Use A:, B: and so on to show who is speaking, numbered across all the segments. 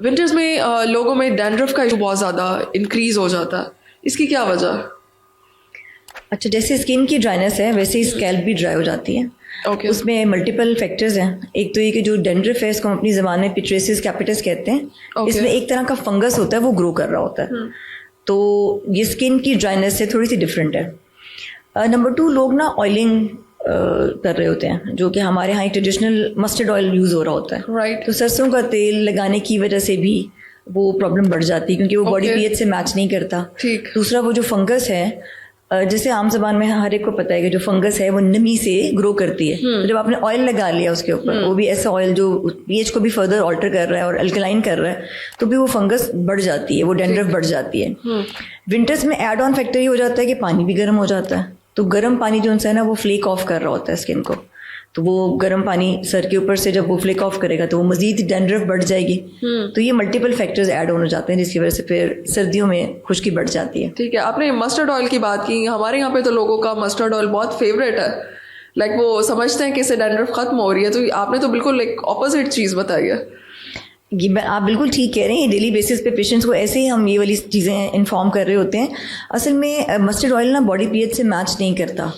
A: Winters में लोगों में डैंड्रफ का इशू बहुत ज़्यादा इंक्रीज हो जाता है, इसकी क्या वजह?
B: अच्छा, जैसे स्किन की ड्राइनेस है वैसे ही स्कैल्प भी ड्राई हो जाती है।
A: Okay.
B: उसमें मल्टीपल फैक्टर्स हैं। एक तो ये कि जो डेंड्रफ है इसको हम अपनी ज़बान में पिट्रेसिस कैपिटस कहते हैं।
A: Okay.
B: इसमें एक तरह का फंगस होता है, वो ग्रो कर रहा होता है। तो ये स्किन की ड्राइनेस से थोड़ी सी डिफरेंट है। नंबर 2, लोग ना ऑयलिंग कर रहे होते हैं, जो कि हमारे यहाँ एक ट्रेडिशनल मस्टर्ड ऑयल यूज़ हो रहा होता है।
A: Right.
B: तो सरसों का तेल लगाने की वजह से भी वो प्रॉब्लम बढ़ जाती है, क्योंकि वो बॉडी पीएच से मैच नहीं करता।
A: ठीक।
B: दूसरा, वो जो फंगस है, जैसे आम जबान में हर एक को पता है कि जो फंगस है वो नमी से ग्रो करती है। तो जब आपने ऑयल लगा लिया उसके ऊपर, वो भी ऐसा ऑयल जो पीएच को भी फर्दर ऑल्टर कर रहा है और अल्कलाइन कर रहा है, तो भी वो फंगस बढ़ जाती है, वो डैंड्रफ बढ़ जाती है। विंटर्स में एड ऑन फैक्टर ये हो जाता है कि पानी भी गर्म हो जाता है। तो गर्म पानी जो है ना, वो फ्लेक ऑफ कर रहा होता है स्किन को। तो वो गर्म पानी सर के ऊपर से जब वो फ्लेक ऑफ करेगा तो वो मजीद डैंड्रफ बढ़ जाएगी। तो ये मल्टीपल फैक्टर्स ऐड ऑन हो जाते हैं, जिसकी वजह से फिर सर्दियों में खुश्की बढ़ जाती है।
A: ठीक है, आपने मस्टर्ड ऑयल की बात की। हमारे यहाँ पे तो लोगों का मस्टर्ड ऑयल बहुत फेवरेट है, लाइक वो समझते हैं कि इससे डैंड्रफ खत्म हो रही है। तो आपने तो बिल्कुल लाइक ऑपोजिट चीज़ बताई है।
B: ये आप बिल्कुल ठीक कह रहे हैं। डेली बेसिस पे पेशेंट्स को ऐसे ही हम ये वाली चीज़ें इन्फॉर्म कर रहे होते हैं। असल में मस्टर्ड ऑयल ना बॉडी पीएच से मैच नहीं करता।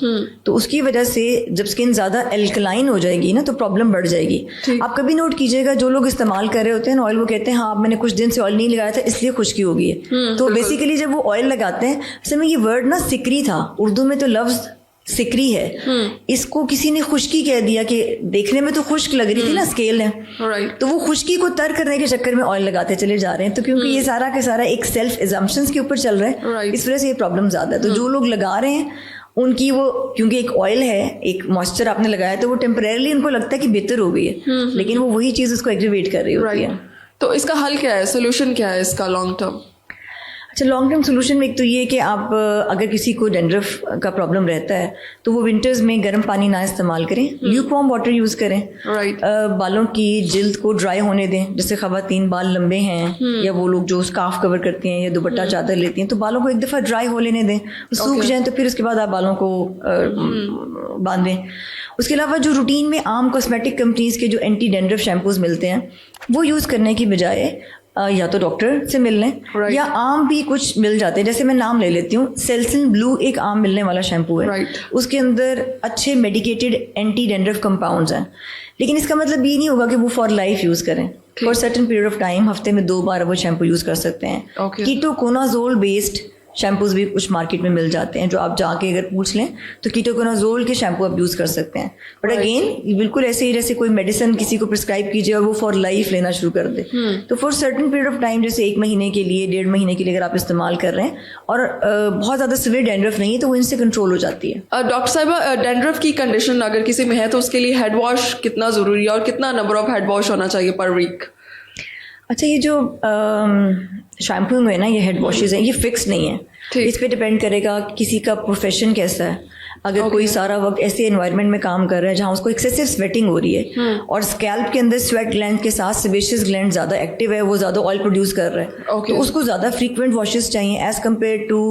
B: तो उसकी वजह से जब स्किन ज़्यादा एल्कलाइन हो जाएगी ना, तो प्रॉब्लम बढ़ जाएगी। आप कभी नोट कीजिएगा, जो लोग इस्तेमाल कर रहे होते हैं ऑयल, वो कहते हैं हाँ मैंने कुछ दिन से ऑयल नहीं लगाया था इसलिए खुश्की हो गई है। तो बेसिकली जब वो ऑयल लगाते हैं, असल में ये वर्ड ना सिकरी था, उर्दू में तो लफ्ज़ सिकरी है। इसको किसी ने खुश्की कह दिया कि देखने में तो खुश्क लग रही थी ना, स्केल है। तो वो खुश्की को तर करने के चक्कर में ऑयल लगाते चले जा रहे हैं। तो क्योंकि ये सारा का सारा एक सेल्फ एजम्पशंस के ऊपर चल रहा है, इस वजह से ये प्रॉब्लम ज्यादा है। तो जो लोग लगा रहे हैं उनकी वो, क्योंकि एक ऑयल है, एक मॉइस्चर आपने लगाया, तो वो टेम्परेरली उनको लगता है कि बेहतर हो गई है, लेकिन वो वही चीज उसको एग्रीवेट कर रही होती है।
A: तो इसका हल क्या है, सोल्यूशन क्या है इसका लॉन्ग टर्म?
B: अच्छा, लॉन्ग टर्म सोल्यूशन में एक तो ये कि आप अगर किसी को डैंड्रफ का प्रॉब्लम रहता है तो वो विंटर्स में गर्म पानी ना इस्तेमाल करें, ल्यूकवार्म वाटर यूज़ करें। बालों की जिल्द को ड्राई होने दें। जैसे ख़वातीन बाल लंबे हैं या वो लोग जो स्कार्फ कवर करती हैं या दुपट्टा चादर लेती हैं, तो बालों को एक दफ़ा ड्राई हो लेने दें, सूख जाएं, तो फिर उसके बाद आप बालों को बांधें। उसके अलावा जो रूटीन में आम कॉस्मेटिक कंपनीज के जो एंटी डैंड्रफ शैम्पूज मिलते हैं, वो यूज़ करने की बजाय या तो डॉक्टर से मिल लें, या आम भी कुछ मिल जाते हैं। जैसे मैं नाम ले लेती हूँ, सेल्सिन ब्लू एक आम मिलने वाला शैम्पू है। उसके अंदर अच्छे मेडिकेटेड एंटी डैंड्रफ कंपाउंड्स हैं, लेकिन इसका मतलब ये नहीं होगा कि वो फॉर लाइफ यूज़ करें। For certain period of time, हफ्ते में 2 बार वो शैम्पू यूज़ कर सकते हैं। कीटोकोनाजोल बेस्ड शैम्पूज भी कुछ मार्केट में मिल जाते हैं, जो आप जाके अगर पूछ लें तो कीटोकोनाजोल के शैम्पू आप यूज़ कर सकते हैं। बट अगेन बिल्कुल ऐसे ही जैसे कोई मेडिसिन किसी को प्रिस्क्राइब कीजिए और वो फॉर लाइफ लेना शुरू कर दे, तो for certain period of time, जैसे 1 महीने के लिए, 1.5 महीने के लिए अगर आप इस्तेमाल कर रहे हैं और बहुत ज़्यादा सिवियर डैंड्रफ नहीं है, तो वो इनसे कंट्रोल हो जाती है।
A: डॉक्टर साहिबा, डैंड्रफ की कंडीशन अगर किसी में है तो उसके लिए हेड वॉश कितना ज़रूरी है और कितना नंबर ऑफ हेड वॉश होना चाहिए पर वीक?
B: अच्छा, ये जो शैम्पूइंग है ना, ये हेड वॉशेज हैं, ये फिक्स नहीं है। इस पे डिपेंड करेगा किसी का प्रोफेशन कैसा है। अगर कोई सारा वक्त ऐसे एनवायरनमेंट में काम कर रहा है जहाँ उसको एक्सेसिव स्वेटिंग हो रही है और स्कैल्प के अंदर स्वेट ग्लैंड के साथ सेबेशियस ग्लैंड ज़्यादा एक्टिव है, वो ज़्यादा ऑयल प्रोड्यूस कर रहा है, तो उसको ज़्यादा फ्रीक्वेंट वॉशेस चाहिए as compare to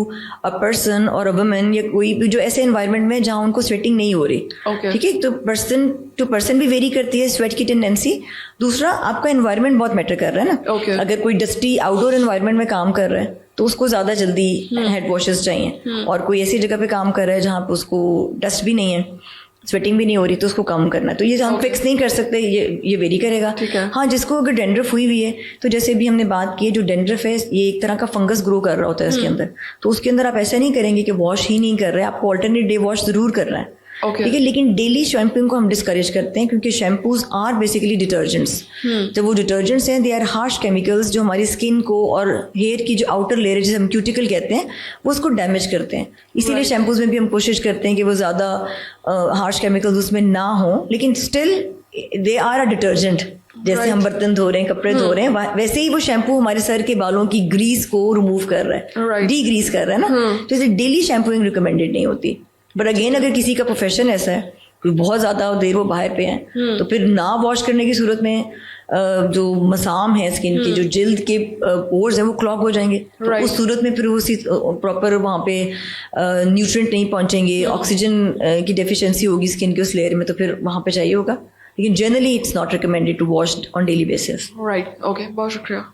B: a person और अ वुमन, या कोई भी जो ऐसे एनवायरनमेंट में जहाँ उनको स्वेटिंग नहीं हो रही। ठीक है, तो पर्सन टू पर्सन भी वेरी करती है स्वेट की टेंडेंसी। दूसरा, आपका एनवायरनमेंट बहुत मैटर कर रहा है ना। अगर कोई डस्टी आउटडोर एनवायरनमेंट में काम कर रहा है तो उसको ज़्यादा जल्दी हेड वॉशेस चाहिए, और कोई ऐसी जगह पे काम कर रहा है जहाँ पे उसको डस्ट भी नहीं है, स्वेटिंग भी नहीं हो रही, तो उसको कम करना। तो ये हम फिक्स नहीं कर सकते, ये वेरी करेगा। हाँ, जिसको अगर डैंड्रफ हुई हुई है, तो जैसे भी हमने बात की है, जो डैंड्रफ है ये एक तरह का फंगस ग्रो कर रहा होता है इसके अंदर, तो उसके अंदर आप ऐसा नहीं करेंगे कि वॉश ही नहीं कर रहे, आपको ऑल्टरनेट डे वॉश ज़रूर करना है। ठीक है, लेकिन डेली शैम्पूइंग को हम डिस्करेज करते हैं, क्योंकि शैम्पूज आर बेसिकली डिटर्जेंट्स। जब वो डिटर्जेंट्स हैं, दे आर हार्श केमिकल्स जो हमारी स्किन को और हेयर की जो आउटर लेयर है, जिसे हम क्यूटिकल कहते हैं, वो उसको डैमेज करते हैं। इसीलिए शैम्पूज में भी हम कोशिश करते हैं कि वो ज़्यादा हार्श केमिकल्स उसमें ना हो, लेकिन still they are a detergent. जैसे हम बर्तन धो रहे हैं, कपड़े धो रहे हैं, वैसे ही वो शैम्पू हमारे सर के बालों की ग्रीस को रिमूव कर रहा है, डी ग्रीस कर रहा है ना। तो इसे डेली शैम्पूइंग रिकमेंडेड नहीं होती। बट अगेन, अगर किसी का प्रोफेशन ऐसा है, कोई बहुत ज़्यादा देर वो बाहर पे हैं, तो फिर ना वॉश करने की सूरत में जो मसाम है स्किन की, जो जिल्द के पोर्स हैं, वो क्लॉग हो जाएंगे। तो उस सूरत में फिर उसी प्रॉपर वहाँ पे न्यूट्रिएंट नहीं पहुँचेंगे, ऑक्सीजन की डेफिशिएंसी होगी स्किन के उस लेयर में, तो फिर वहाँ पे चाहिए होगा। लेकिन generally it's not recommended to wash on daily basis.
A: Right, okay, बहुत शुक्रिया।